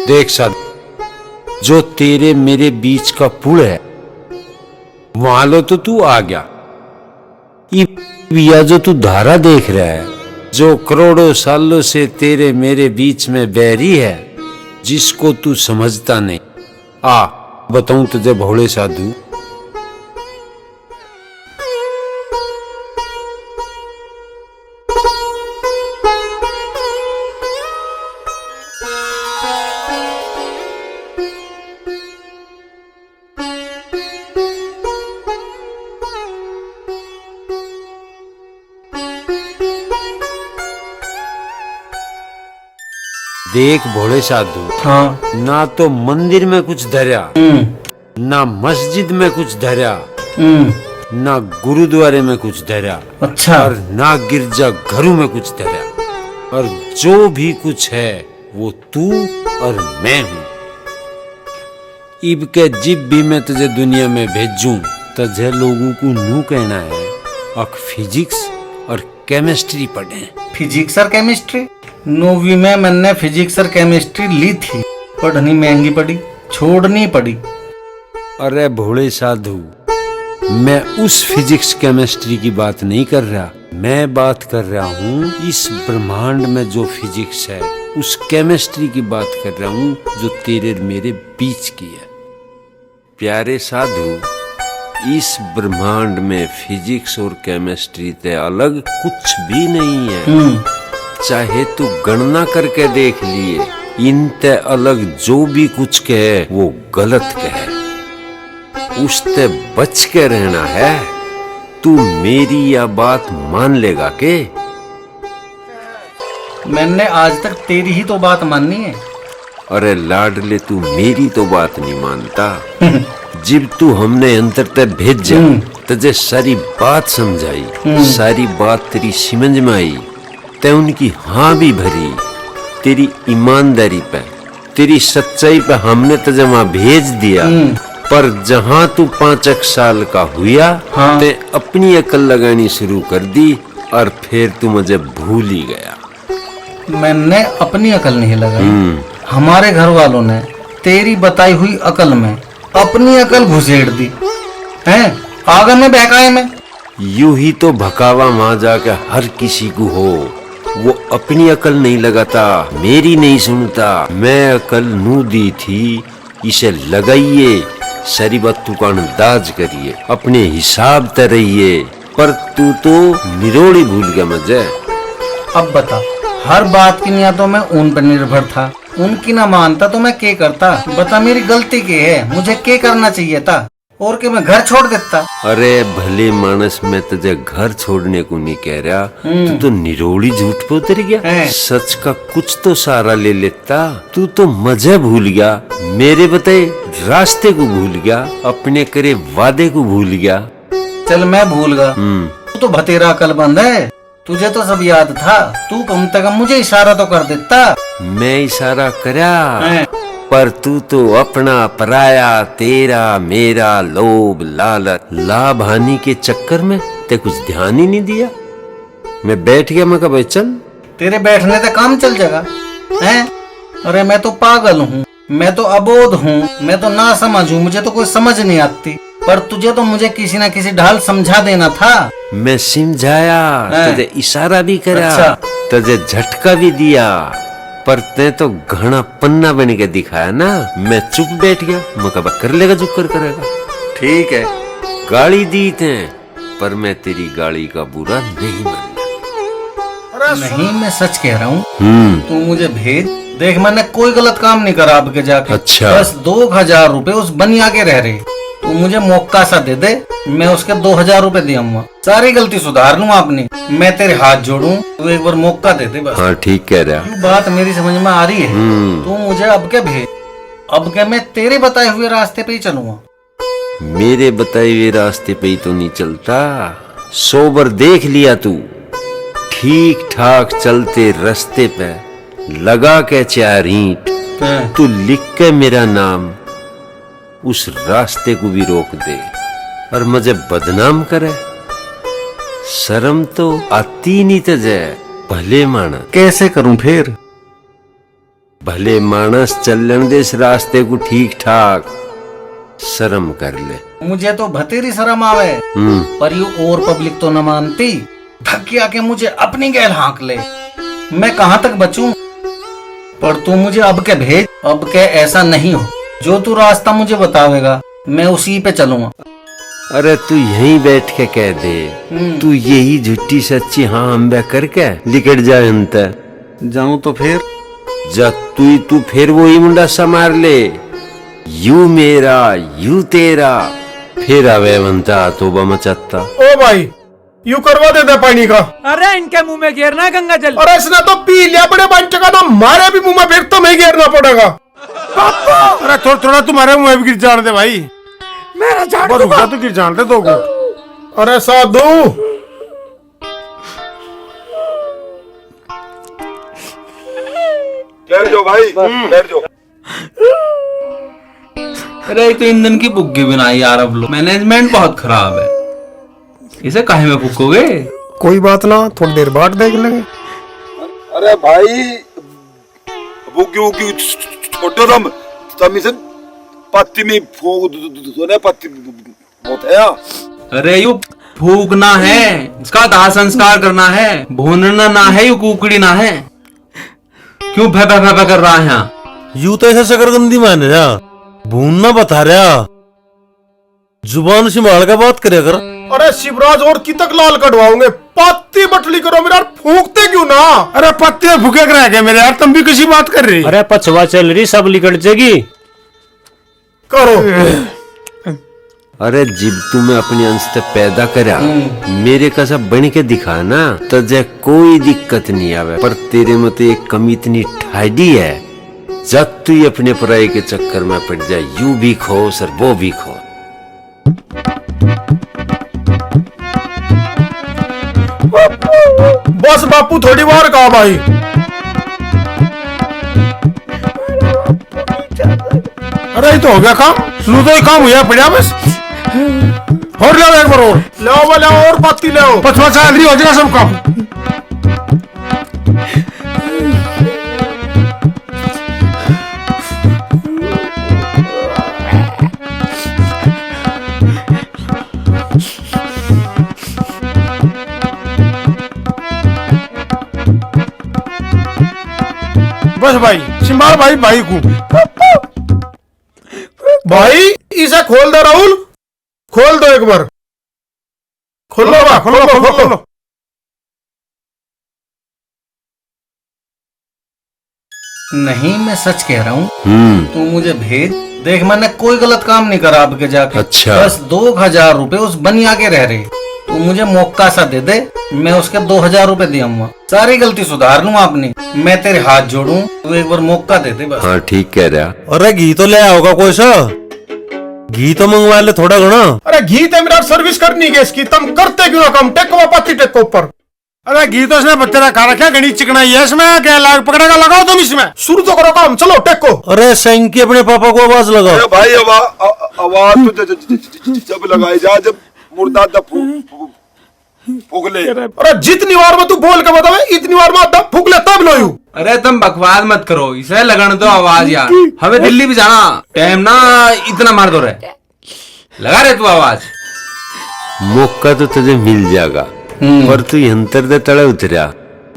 देख साधु, जो तेरे मेरे बीच का पुल है वहां लो तो तू आ गया। या जो तू धारा देख रहा है, जो करोड़ों सालों से तेरे मेरे बीच में बैरी है, जिसको तू समझता नहीं। आ बताऊं तुझे भोले साधु, देख भोले साधु, हाँ। ना तो मंदिर में कुछ धरा, ना मस्जिद में कुछ धरा, ना गुरुद्वारे में कुछ धरा, अच्छा। और ना गिरजा घरों में कुछ धरा। और जो भी कुछ है वो तू और मैं हूँ। इब के जिब भी मैं तुझे दुनिया में भेजूं, तुझे लोगों को नू कहना है अक फिजिक्स और केमिस्ट्री पढ़े। फिजिक्स और केमिस्ट्री? नौवीं में मैंने फिजिक्स और केमिस्ट्री ली थी, पढ़नी महंगी पड़ी, छोड़नी पड़ी। अरे भोले साधु, मैं उस फिजिक्स केमिस्ट्री की बात नहीं कर रहा, मैं बात कर रहा हूँ इस ब्रह्मांड में जो फिजिक्स है उस केमिस्ट्री की बात कर रहा हूँ जो तेरे मेरे बीच की है। प्यारे साधु, इस ब्रह्मांड में फिजिक्स और केमिस्ट्री से अलग कुछ भी नहीं है। चाहे तू गणना करके देख लिए, इनते अलग जो भी कुछ कहे वो गलत कहे, उससे बच के रहना है। तू मेरी यह बात मान लेगा के? मैंने आज तक तेरी ही तो बात माननी है। अरे लाडले, तू मेरी तो बात नहीं मानता। जब तू हमने अंतर तक भेजा, तुझे सारी बात समझाई, सारी बात तेरी समझ में आई, ते उनकी हाँ भी भरी। तेरी ईमानदारी पे, तेरी सच्चाई पे हमने तुझे वहां भेज दिया। पर जहां तू 5 साल का हुआ, हाँ। ते अपनी अकल लगानी शुरू कर दी और फिर तू मुझे भूल ही गया। मैंने अपनी अकल नहीं लगाई, हमारे घर वालों ने तेरी बताई हुई अकल में अपनी अकल घुसेड़ दी है। आगे में बहकाए में यूं ही तो भकावा वहां जाके हर किसी को हो। वो अपनी अकल नहीं लगाता, मेरी नहीं सुनता। मैं अकल नू दी थी, इसे लगाइए, सारी बात तू का अंदाज करिए, अपने हिसाब से रहिए। पर तू तो निरोड़ी भूल गया मुझे। अब बता, हर बात की नियतों में उन पर निर्भर था, उनकी ना मानता तो मैं क्या करता? बता, मेरी गलती क्या है? मुझे क्या करना चाहिए था? और कि मैं घर छोड़ देता? अरे भले मानस, मैं तुझे घर छोड़ने को नहीं कह रहा, तू तो निरोड़ी झूठ पे उतर गया। सच का कुछ तो सहारा ले लेता। तू तो मजे भूल गया, मेरे बताए रास्ते को भूल गया, अपने करे वादे को भूल गया। चल मैं भूल गया, तू तो भतेरा अकलमंद है, तुझे तो सब याद था। तू कम से कम मुझे इशारा तो कर देता। मैं इशारा करा, पर तू तो अपना पराया, तेरा मेरा लोभ लालच लाभ हानि के चक्कर में ते कुछ ध्यान ही नहीं दिया। मैं बैठ गया, मैं कहा भाई चल। तेरे बैठने से काम चल जाएगा हैं? अरे मैं तो पागल हूँ, मैं तो अबोध हूँ, मैं तो ना समझ हूँ, मुझे तो कोई समझ नहीं आती। पर तुझे तो मुझे किसी ना किसी ढाल समझा देना था। मैं समझाया, तुझे इशारा भी करा, अच्छा। तुझे झटका भी दिया, पर ते तो घना पन्ना बन के दिखाया ना। मैं चुप बैठ गया, मैं कहा कर लेगा जो करेगा। ठीक है, गाली दी थे, पर मैं तेरी गाली का बुरा नहीं माना। नहीं, मैं सच कह रहा हूँ, तू मुझे भेज। देख, मैंने कोई गलत काम नहीं करा अब के जाके। अच्छा। बस 2000 रुपए उस बनिया के रह रहे, तू मुझे मौका सा दे दे, मैं उसके 2000 रुपए दूंगा, सारी गलती सुधार लूंगा अपनी। मैं तेरे हाथ जोड़ूं, तू एक बार मौका दे दे बस। हाँ ठीक कह रहा। तू बात मेरी समझ में आ रही है? तू मुझे अब के भेज, अब के मैं तेरे बताए हुए रास्ते पे ही चलूंगा। मेरे बताए हुए रास्ते पे ही तो नहीं चलता। सोबर देख लिया तू, ठीक ठाक चलते रास्ते पे लगा के 4 ईंट, तू लिख के मेरा नाम उस रास्ते को भी रोक दे और मुझे बदनाम करे। शर्म तो आती नहीं तुझे भले माना। कैसे करूं फिर? भले मानस चलन दे इस रास्ते को ठीक ठाक, शर्म कर ले। मुझे तो भतेरी शर्म आवे, पर यू और पब्लिक तो न मानती। धक्के आके मुझे अपनी गैल हाँक ले, मैं कहाँ तक बचूं? पर तू मुझे अब के भेज, अब के ऐसा नहीं हो। जो तू रास्ता मुझे बतावेगा मैं उसी पे चलूंगा। अरे तू यहीं बैठ के कह दे, तू यही झूठी सच्ची हाँ हम करके लिकट जा अंत जाऊं तो फिर जा तू फिर वही मुंडा समार ले, यू मेरा यू तेरा, फिर आवे बनता तो मचत्ता। ओ भाई यू करवा दे पानी का। अरे इनके मुंह में घेरना है गंगा जल। अरे इसने तो पी लिया बड़े बंच का, ना मारे भी मुंह में फिर तो मैं घेरना पड़ेगा। अरे थोड़ा थोड़ा तुम्हारे मुंह में गिर जान दे भाई, मेरा जान दूंगा तो गिर जान दे दो। अरे साधु बैठ जाओ भाई, बैठ जाओ। अरे तो ईंधन की बुग्गी बनाई यार, अब लोग मैनेजमेंट बहुत खराब है। इसे काहे में फूकोगे? कोई बात ना, थोड़ी देर बाद देख लेंगे। अरे भाई बुग्गी उग्गी छोटो तम इसे पत्ती में फूक दो, पत्ती बहुत है। अरे यू फूकना है, इसका दाह संस्कार करना है, भूनना ना है, यू कुकड़ी ना है। क्यों भै भै भै कर रहा है यहाँ? यू तो ऐसा शकरगंदी मान रहा, भूनना बता रहा, जुबान संभाल का बात करे कर। अरे शिवराज और की तक लाल कटवाओगे? पत्ती बटली करो मेरा, फूकते क्यों ना? अरे पत्ती फूके रह गए मेरे यार, तुम भी किसी बात कर रही। अरे पछवा चल रही, सब लिकट जाएगी। करो। अरे जिब तुम्हें अपने अंश से पैदा करा, मेरे का सब बन के दिखा ना, तो जे कोई दिक्कत नहीं आवे। पर तेरे में तो एक कमी इतनी ठाडी है, जब तू अपने पराई के चक्कर में पड़ जाए, यू भी खोस और वो भी खो। बस बापू थोड़ी बार कहा भाई। अरे ये तो हो गया काम, लू तो ये काम हुआ पड़ा बस। और ले एक बार और ले और पत्ती ले आओ, पछवा चांदरी हो जाएगा सब काम। बस भाई सिंबाल भाई भाई को भाई इसे खोल दो राहुल, खोल दो एक बार, खोलो बा, खोलो खोलो। नहीं मैं सच कह रहा हूँ, तू मुझे भेज। देख मैंने कोई गलत काम नहीं करा आपके जाके। अच्छा। बस 2000 रुपए उस बनिया के रह रहे, तू मुझे मौका सा दे दे, मैं उसके 2000 रुपए दे आऊंगा, सारी गलती सुधार लूंगा अपनी। मैं तेरे हाथ जोड़ूं, तू एक बार मौका दे दे बस। हाँ ठीक कह रहा। अरे घी तो ले आओगा कोई सा, घी तो मंगवा ले थोड़ा घना। अरे घी तो मेरा सर्विस करनी है इसकी, तुम करते क्यों ना कम? टेको पत्ती टेको ऊपर। अरे घी तो इसने बच्चे रखा रखा, गणित चिकनाई है इसमें, क्या लाग पकड़ेगा? लगाओ तुम इसमें, शुरू तो करो काम, चलो टेको। अरे सैंकी अपने पापा को आवाज लगाओ। अरे भाई आवाज तो जब लगाई जा, जब मुर्दा फूक ले। अरे जितनी बार में तू बोल के बतावे, इतनी बार में दम फूक ले तब लो यू। अरे तुम बकवास मत करो, इसे लगन दो आवाज यार, हमें दिल्ली भी जाना टाइम ना, इतना मार दो रहे, लगा रहे तू आवाज। मौका तो तुझे मिल जाएगा, पर तू यंत्र दे तड़े उतरा,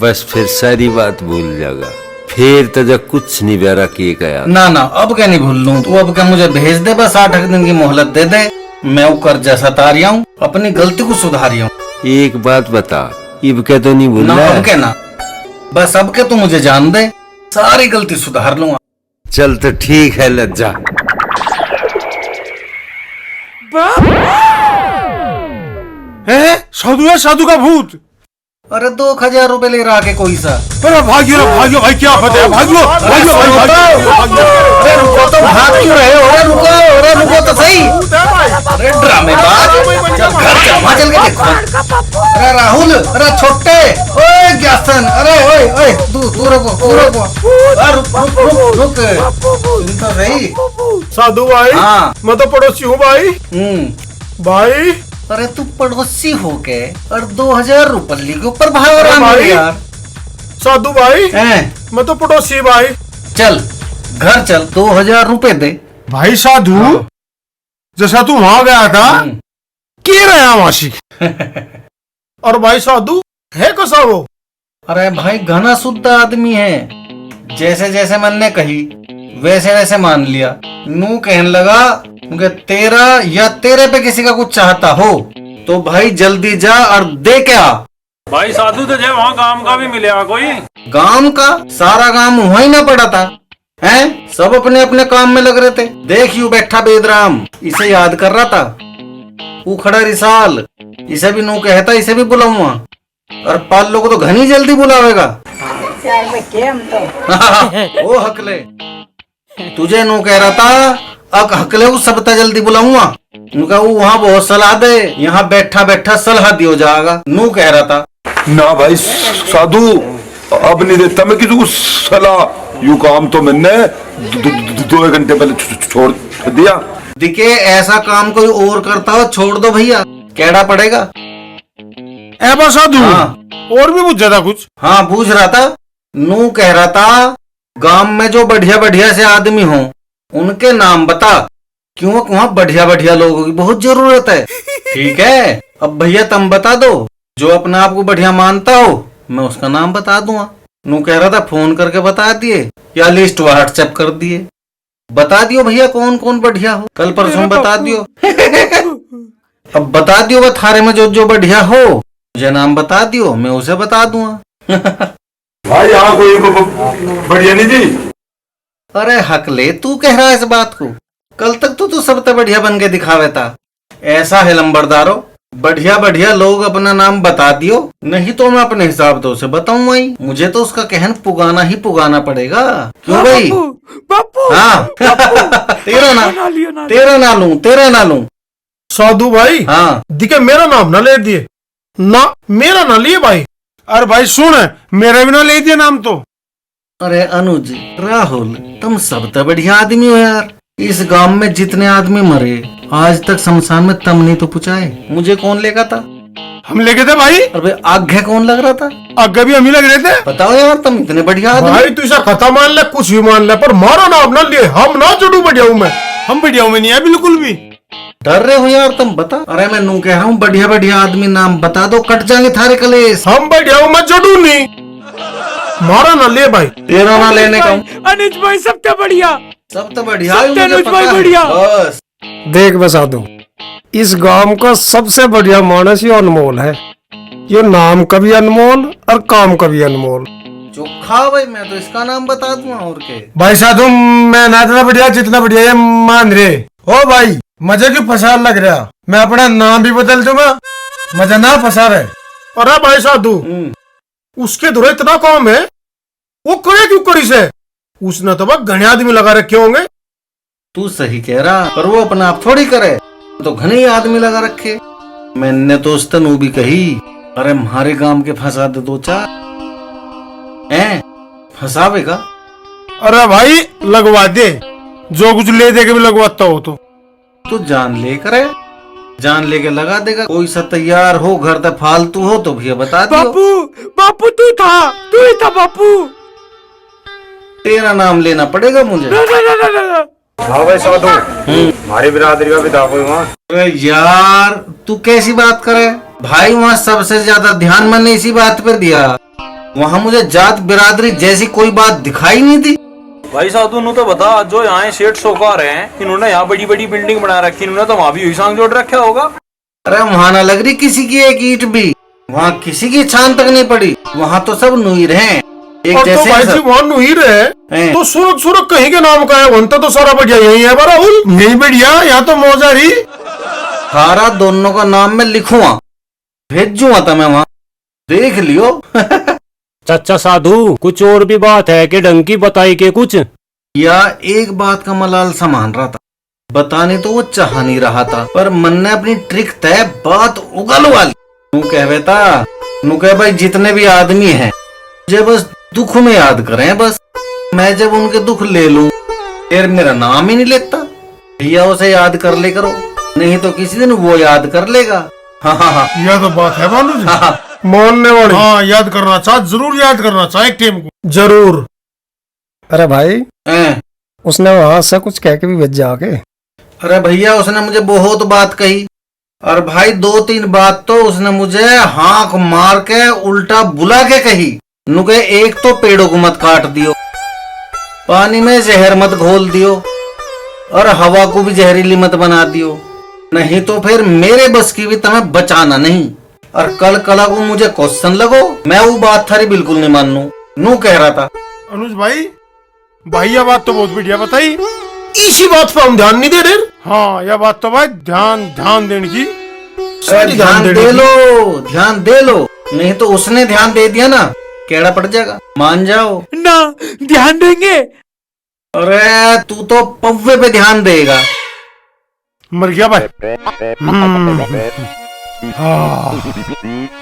बस फिर सारी बात भूल जाएगा, फिर तुझे कुछ नहीं ब्यारा किए गया। ना ना अब क्या नहीं भूल लूं, तू अब क्या मुझे भेज दे, बस 8 दिन की मोहलत दे दे, मैं वो कर्जा सतारिया हूँ, अपनी गलती को सुधारिया हूँ। एक बात बता, इब के तो नहीं भूल ना रहा अब है? के ना, बस अब के तू मुझे जान दे, सारी गलती सुधार लूंगा। चल तो ठीक है लज्जा। साधु है, साधु का भूत। अरे 2000 रुपए ले रहा के कोई सा। अरे भागियो भाई, क्या बात है? भागियो भागियो अरे रुको तो, भाग क्यों रहे हो? अरे रुको तो सही। अरे ड्रामेबाज, चल घर चल, वहाँ चल के देखो। अरे राहुल, अरे छोटे, ओए ज्ञासन, अरे ओए ओए तू रुको। अरे रुक, सुन तो सही। साधु भाई, हाँ। मैं तो पड़ोसी हूँ भाई। भाई अरे तू पड़ोसी हो के और 2000 रुपये के ऊपर भाग रहा है भाई। यार। साधु भाई, हैं? मैं तो पड़ोसी भाई। चल घर चल, 2000 रुपए दे। भाई साधु, जैसा तू वहां गया था के रहा मासी। और भाई साधु है कैसा वो? अरे भाई घना शुद्ध आदमी है, जैसे जैसे मैंने कही वैसे वैसे मान लिया। नू कहने लगा कि तेरा या तेरे पे किसी का कुछ चाहता हो तो भाई जल्दी जा और दे क्या। भाई साधु तुझे वहाँ काम का भी मिलेगा कोई? गांव का सारा गांव वहीं ना पड़ा था, हैं? सब अपने अपने काम में लग रहे थे। देख यू बैठा बेदराम, इसे याद कर रहा था। वो खड़ा रिसाल, इसे भी नू कहता, इसे भी बुलाऊंगा। और पाल को तो घनी जल्दी बुलावेगा। ओ हकले, तुझे नू कह रहा था अक हकले वो सबता जल्दी बुलाऊंगा। उनका वो वहाँ बहुत सलाह दे, यहाँ बैठा बैठा सलाह दियो जाएगा। नू कह रहा था ना भाई साधु, अब नहीं देता मैं किसी को सलाह। यू काम तो मैंने 2 घंटे पहले छोड़ दिया। दिखे ऐसा काम कोई और करता हो छोड़ दो भैया, कैड़ा पड़ेगा। ए बा साधु, हाँ। और भी पूछ ज्यादा कुछ? हाँ पूछ रहा था। नू कह रहा था गांव में जो बढ़िया बढ़िया से आदमी हो उनके नाम बता, क्यों वहाँ बढ़िया बढ़िया लोगों की बहुत जरूरत है। ठीक है, अब भैया तुम बता दो, जो अपने आप को बढ़िया मानता हो मैं उसका नाम बता दूंगा। नू कह रहा था फोन करके बता दिए या लिस्ट व्हाट्सएप कर दिए। बता दियो भैया कौन कौन बढ़िया हो, कल परसों बता दियो। अब बता दियो वो थारे में जो जो बढ़िया हो, मुझे नाम बता दियो, मैं उसे बता दूंगा। भाई यहाँ कोई बढ़िया नहीं जी। अरे हकले, तू कह रहा है इस बात को? कल तक तो तू सबसे बढ़िया बन के दिखावे था। ऐसा है लंबरदारो, बढ़िया बढ़िया लोग अपना नाम बता दियो, नहीं तो मैं अपने हिसाब से उसे बताऊंगा ही। मुझे तो उसका कहन पुगाना ही पुगाना पड़ेगा। क्यों भाई? बापू हाँ तेरा ना लूं, तेरा ना लूं। साधु भाई, हाँ दिखे मेरा नाम ना ले दिए ना, मेरा ना लिए भाई। अरे भाई सुन, मेरा भी ना ले दिए नाम तो। अरे अनुज, राहुल, तुम सब तो बढ़िया आदमी हो यार। इस गांव में जितने आदमी मरे आज तक शमशान में तम नहीं तो पुचाए। मुझे कौन लेगा था? हम लेके थे भाई। अरे आगे कौन लग रहा था? आगे भी हम ही लग रहे थे। बताओ यार, तुम इतने बढ़िया आदमी। भाई तू ऐसा कथा मान ले, कुछ भी मान ले, पर मारा नाम ना लिए। हम ना जड़ू बढ़िया हूँ मैं, हम बढ़िया में नहीं है बिल्कुल भी। डर रहे हो यार तुम? बता। अरे मैं नू कह रहा हूँ बढ़िया बढ़िया आदमी नाम बता दो, कट जाएंगे थारे कलेश। हम बढ़िया हूँ, मैं जड़ू नहीं। मारा ना ले भाई। तेरा ना लेने का हूँ। अनुज भाई सबसे बढ़िया, सब तो बढ़िया सब ही, मुझे अनुज पता भाई है। बढ़िया। बस देख बसा दो, इस गांव का सबसे बढ़िया मानस ये अनमोल है। ये नाम कभी अनमोल और काम कभी अनमोल। चोखा भाई, मैं तो इसका नाम बता दूंगा और के। भाई साधु, मैं ना इतना बढ़िया जितना बढ़िया ये मान रहे ओ भाई। मजे की फसाद लग रहा, मैं अपना नाम भी बदल दूंगा, मजा ना फंसा रहे। अरे भाई साधु, उसके धुरे इतना काम है, वो करे क्यों करी से? उसने तो बस घने आदमी लगा रखे होंगे। तू सही कह रहा, पर वो अपना आप थोड़ी करे, तो घने ही आदमी लगा रखे। मैंने तो उस तनु भी कही, अरे हमारे गांव के फंसा दे 2-4 हैं, फंसावेगा। अरे भाई लगवा दे, जो कुछ ले दे के भी लगवाता हो तो। तू जान लेकर है, जान लेके लगा देगा। कोई सा तैयार हो, घर तक फालतू हो तो भैया बता दियो। बापू तू ही था बापू। तेरा नाम लेना पड़ेगा मुझे। हाँ भाई साधु, हमारी बिरादरी का विदा कोई वहाँ। अरे यार तू कैसी बात करे भाई? वहाँ सबसे ज्यादा ध्यान मैंने इसी बात पर दिया। वहाँ मुझे जात बिरादरी जैसी कोई बात दिखाई नहीं दी। भाई साधु नु तो बता, जो यहाँ सेठ सोखा रहे हैं, इन्होंने यहाँ बड़ी बड़ी बिल्डिंग बना रखी, इन्होंने तो वहाँ भी यही सांग जोड़ रखा होगा। अरे वहाँ ना लग रही किसी की एक ईंट भी, वहाँ किसी की छान तक नहीं पड़ी। वहाँ तो सब नुईर हैं, एक और तो जैसे भाई जी सब। वहाँ नुही रहे हैं। तो सुरख सुरख कहीं के नाम का है, वनता तो सारा बढ़िया यही है। राहुल नहीं बढ़िया, यहाँ तो मौजा रही। थारा दोनों का नाम मैं लिखूंगा, भेजूंगा था मैं वहाँ, देख लियो। चाचा साधु, कुछ और भी बात है कि ढंग की बताई के कुछ? या एक बात का मलाल सामान रहा था, बताने तो वो चाह नहीं रहा था, पर मन ने अपनी ट्रिक तय बात उगल वाली। नू कहता, नू कह भाई जितने भी आदमी हैं मुझे बस दुख में याद करें, बस मैं जब उनके दुख ले लूं फिर मेरा नाम ही नहीं लेता। भैया उसे याद कर ले करो, नहीं तो किसी दिन वो याद कर लेगा। हाँ हाँ हाँ यह तो बात है भानु जी, हाँ। मानने वाली। हाँ याद करना चाह, जरूर याद करना चाहे टीम को, जरूर। अरे भाई हैं? उसने वहां से कुछ कह के भी भेज जाके। अरे भैया उसने मुझे बहुत बात कही, और भाई 2-3 बात तो उसने मुझे हाँक मार के उल्टा बुला के कही। नुके एक तो पेड़ों को मत काट दियो, पानी में जहर मत घोल दियो, और हवा को भी जहरीली मत बना दियो, नहीं तो फिर मेरे बस की भी तुम्हें बचाना नहीं। और कल कला को मुझे क्वेश्चन लगो, मैं वो बात थारी बिल्कुल नहीं मानू, नू कह रहा था। अनुज भाई, भाई यह बात तो बहुत बढ़िया बताई, इसी बात पर हम ध्यान नहीं दे रहे। हाँ यह बात तो भाई ध्यान देने की, अरे ध्यान दे लो, ध्यान दे लो, नहीं तो उसने ध्यान दे दिया ना, केड़ा पड़ जाएगा, मान जाओ ना ध्यान देंगे। अरे तू तो पव्वे पे ध्यान देगा। मर गया भाई।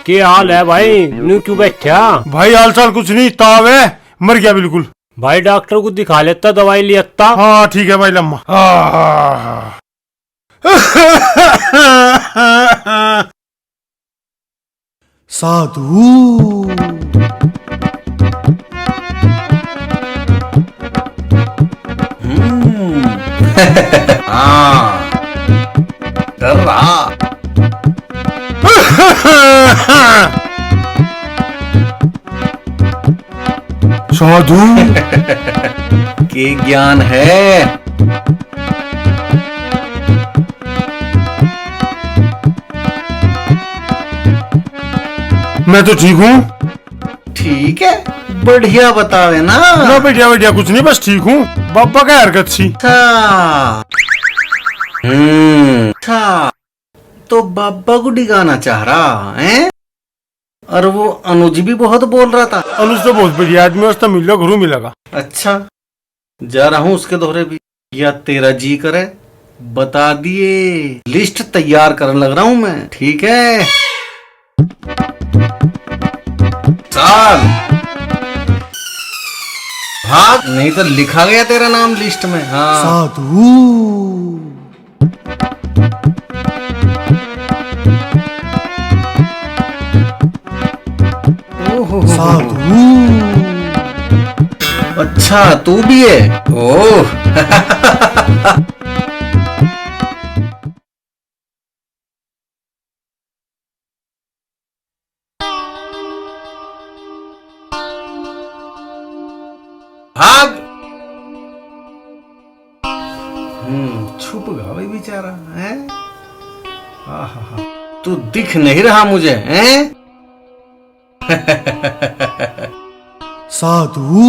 क्या हाल है भाई, न्यू क्यों बैठा? भाई हाल चाल कुछ नहीं, ताव है, मर गया बिल्कुल। भाई डॉक्टर को दिखा लेता, दवाई लिया। हाँ ठीक है भाई लम्मा। साधु हाँ डर रहा। साधु के ज्ञान है। मैं तो ठीक हूँ। ठीक है, बढ़िया बतावे ना। ना बढ़िया बढ़िया कुछ नहीं, बस ठीक हूँ। बाबा का हरकत सी। अच्छा अच्छा, तो बाबा को डिगाना चाह रहा है। और वो अनुज भी बहुत बोल रहा था। अनुज तो बहुत बढ़िया आदमी, उसका मिलेगा घरू मिलेगा। अच्छा जा रहा हूँ उसके दोहरे भी, या तेरा जी करे बता दिए। लिस्ट तैयार करने लग रहा हूँ मैं, ठीक है। साल भाग, नहीं तो लिखा गया तेरा नाम लिस्ट में। हाँ साधु साधु। अच्छा तू भी है, ओह। भाग। छुप गया भाई बेचारा है। तू दिख नहीं रहा मुझे, हैं? साधु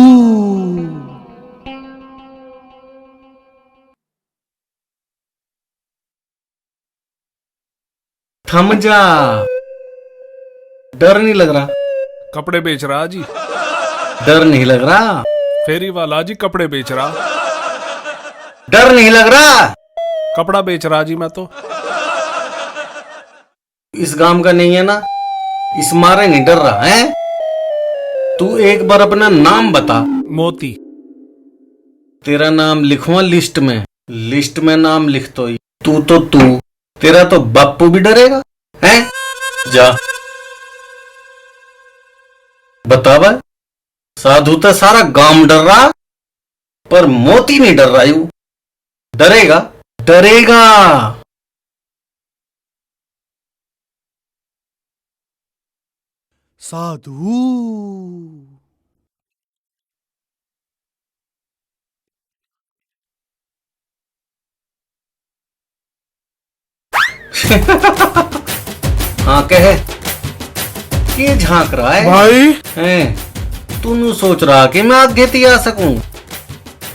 थम जा, डर नहीं लग रहा? कपड़े बेच रहा जी। डर नहीं लग रहा? फेरी वाला जी कपड़े बेच रहा। डर नहीं लग रहा? कपड़ा बेच रहा जी मैं तो। इस गांव का नहीं है ना, इस मारे नहीं डर रहा है। तू एक बार अपना नाम बता। मोती। तेरा नाम लिखवा लिस्ट में, लिस्ट में नाम लिख तो तू तेरा तो बापू भी डरेगा है। जा बता भाई, साधु तो सारा गांव डर रहा, पर मोती नहीं डर रहा। यू डरेगा, डरेगा। साधु हाँ कहे, ये झांक रहा है भाई। हैं? तू नू सोच रहा कि मैं आगे ते आ सकूं?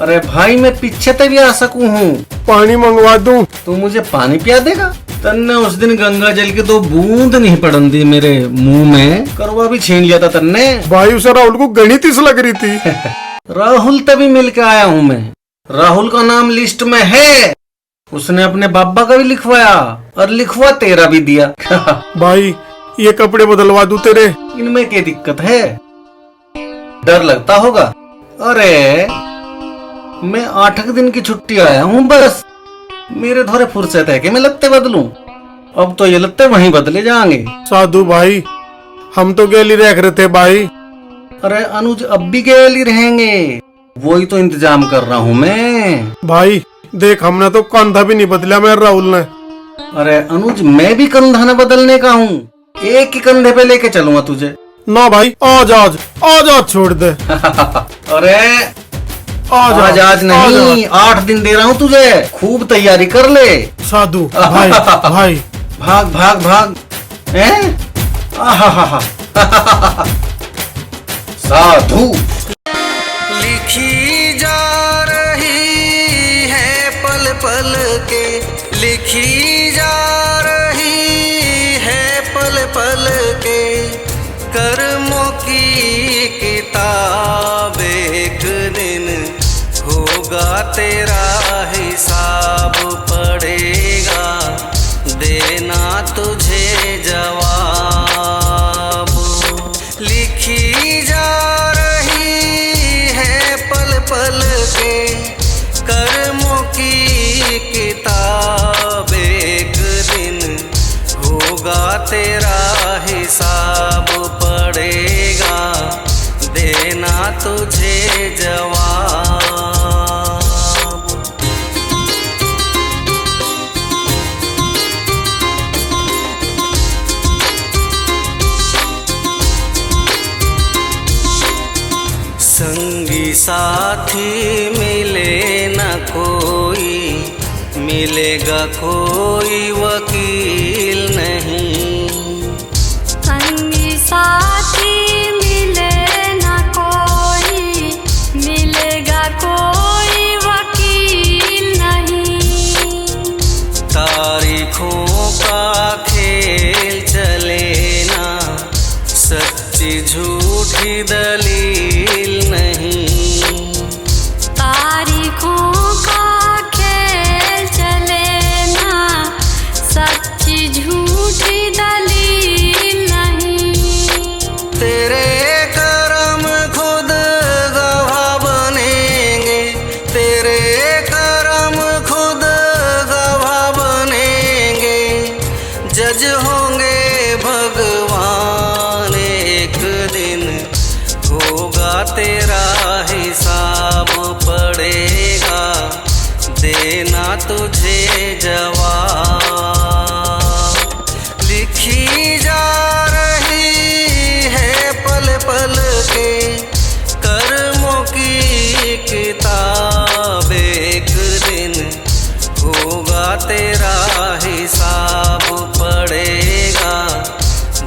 अरे भाई मैं पीछे ते भी आ सकूं हूँ। पानी मंगवा दूं? तू मुझे पानी पिया देगा? तन्ने उस दिन गंगा जल की 2 बूंद नहीं पड़न दी मेरे मुंह में, करवा भी छीन लिया था तन्ने। भाई उसे राहुल को गणित इस लग रही थी। राहुल तभी मिल के आया हूँ मैं। राहुल का नाम लिस्ट में है, उसने अपने बाबा का भी लिखवाया और लिखवा तेरा भी दिया। भाई ये कपड़े बदलवा दूं तेरे? इनमें क्या दिक्कत है? डर लगता होगा? अरे मैं 8 दिन की छुट्टी आया हूँ बस, मेरे थोड़े फुर्सत है कि मैं लत्ते बदलूं। अब तो ये लत्ते वहीं बदले जाएंगे। साधु भाई हम तो गैली रख रहे थे भाई। अरे अनुज अब भी गैली रहेंगे, वही तो इंतजाम कर रहा हूँ मैं। भाई देख, हमने तो कंधा भी नहीं बदला मेरे राहुल ने। अरे अनुज, मैं भी कंधा न बदलने का हूँ, एक ही कंधे पे लेके चलूंगा तुझे। ना भाई, आज छोड़ दे। अरे आज नहीं, 8 दिन दे रहा हूँ तुझे, खूब तैयारी कर ले। साधु भाई भाई भाग भाग भाग। हैं? आहाहा। साधु। लिखी जा रही है पल पल के, लिखी जा रही है पल पल के, कर्मों की किताब एक दिन होगा तेरा हिसाब पड़ेगा, देना तुझे जवाब। लिखी जा रही है पल पल के, कर्मों की किताब एक दिन होगा तेरा हिसाब पड़ेगा, देना तुझे जवाब। संगी साथी मिले न कोई, मिलेगा कोई वकील नहीं। संगी साथी मिले न कोई, मिलेगा कोई वकील नहीं। तारीखों का खेल चले ना, सच्ची झूठी दलील नहीं। तारीखों का खेल चले ना, सच्ची झूठी दलील नहीं। तेरे कर्म खुद गवाह बनेंगे, तेरे कर्म खुद गवाह बनेंगे, जज होंगे भगवान एक दिन, होगा तेरा हिसाब पड़ेगा, देना तुझे जवाब। लिखी जा रही है पल पल के, कर्मों की किताब एक दिन होगा तेरा हिसाब पड़ेगा,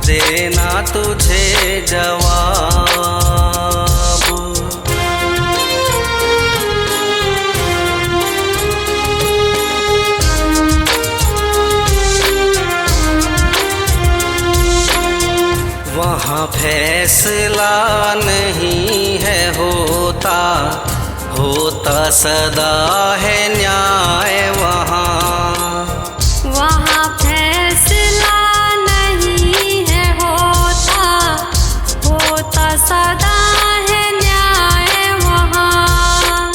देना तुझे जवाब। वहाँ फैसला नहीं है होता, होता सदा है न्याय वहाँ। वहाँ फैसला नहीं है होता, होता सदा है न्याय वहाँ।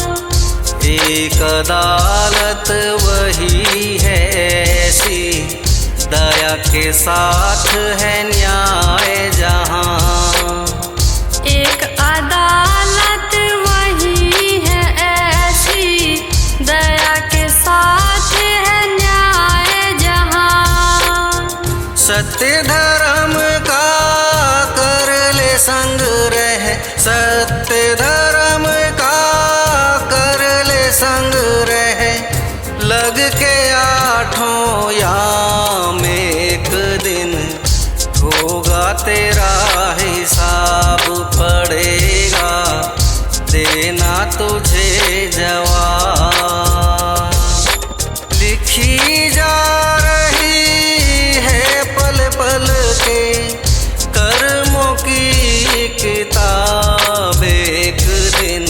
एक अदालत वही है ऐसी, दया के साथ है न्याय जहाँ। एक अदालत वही है ऐसी, दया के साथ है न्याय जहाँ। सत्य धर्म का कर ले संग्रह, सत्य धर्म का कर ले संग्रह, लग के 8 याम एक दिन होगा तेरा हिसाब पड़ेगा, देना तुझे जवाब। लिखी जा रही है पल पल के, कर्मों की किताब एक दिन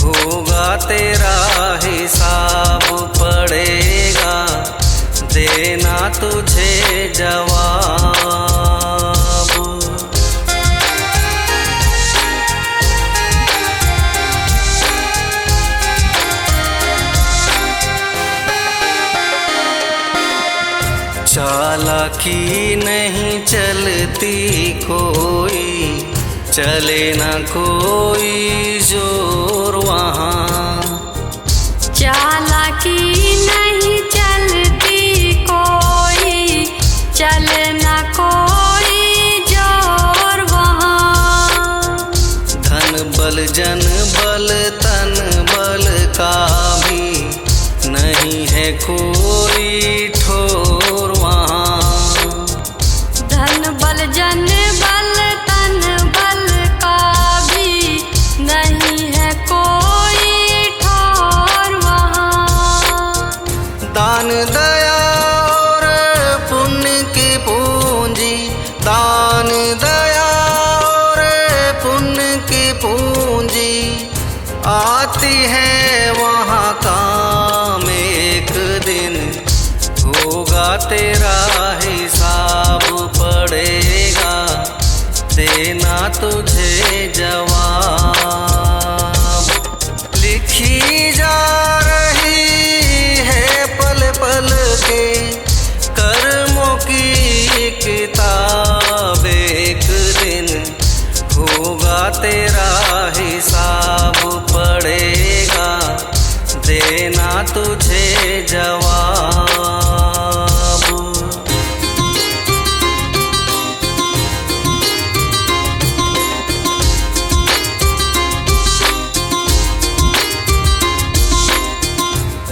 होगा तेरा हिसाब पड़ेगा, देना तुझे जवाब। चालाकी नहीं चलती कोई, चले ना कोई जोर वहाँ, चालाकी नहीं चलती कोई, चले ना कोई जोर वहाँ। धन बल जन बल तन बल का भी नहीं है कोई ठोर वहाँ। धन बल जन बल तन बल का भी नहीं है कोई ठोर वहाँ। दान दया और पुण्य की पूंजी, दान दया और पुण्य की पूंजी आती है वहाँ काम एक दिन, होगा तेरा हिसाब पड़ेगा, देना तुझे जवाब। लिखी जा रही है पल पल के कर्मों की किताब, एक दिन होगा तेरा हिसाब पड़ेगा, देना तुझे जवाब।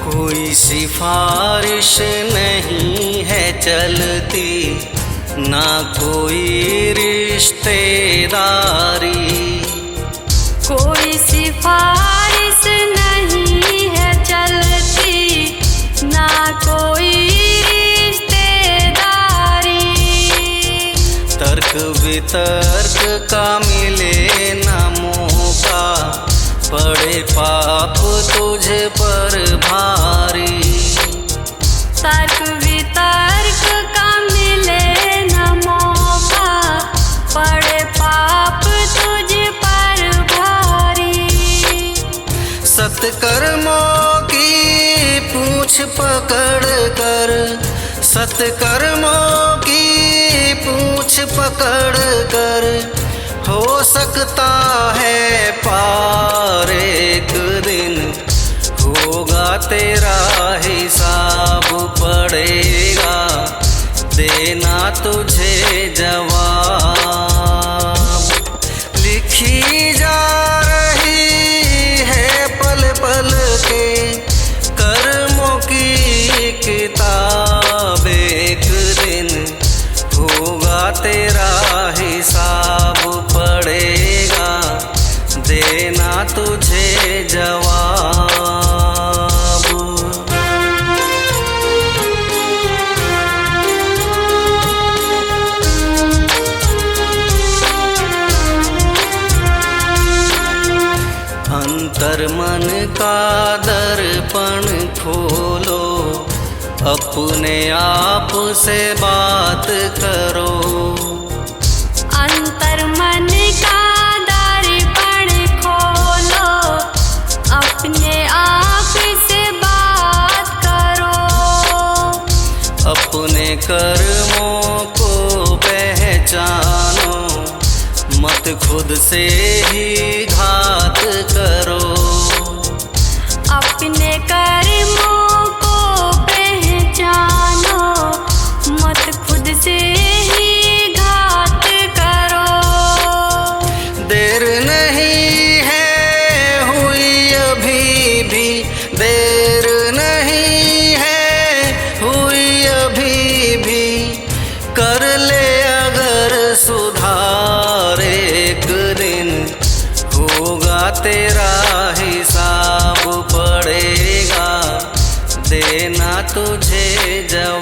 कोई सिफारिश नहीं है चलती, ना कोई रिश्तेदारी, कोई सिफारिश नहीं है चलती, ना कोई रिश्तेदारी। तर्क वितर्क का मिले ना मौका, पड़े पाप तुझ पर भारी। तर्क वितर्क का मिले न मौका, पड़े पाप तुझ पर भारी। सत्कर्मों की पूछ पकड़ कर, सत्कर्मों की पूछ पकड़ कर, हो सकता है पार एक दिन, होगा तेरा हिसाब पड़ेगा, देना तुझे जवाब। लिखी जा रही है पल पल के कर्मों की किताब, एक दिन होगा तेरा हिसाब पड़ेगा, देना तुझे जवाब। अंतर मन का दर्पण खोलो, अपने आप से बात करो। अंतर मन का दर्पण खोलो, अपने आप से बात करो। अपने कर्मों को पहचानो, मत खुद से ही घात करो। अपने कर्मों को पहचानो, मत खुद से ही घात करो। देर नहीं है हुई अभी भी, देर नहीं है हुई अभी भी, कर ले अगर सुधार एक दिन, होगा तेरा हिसाब पड़ेगा, देना तुझे जवाब।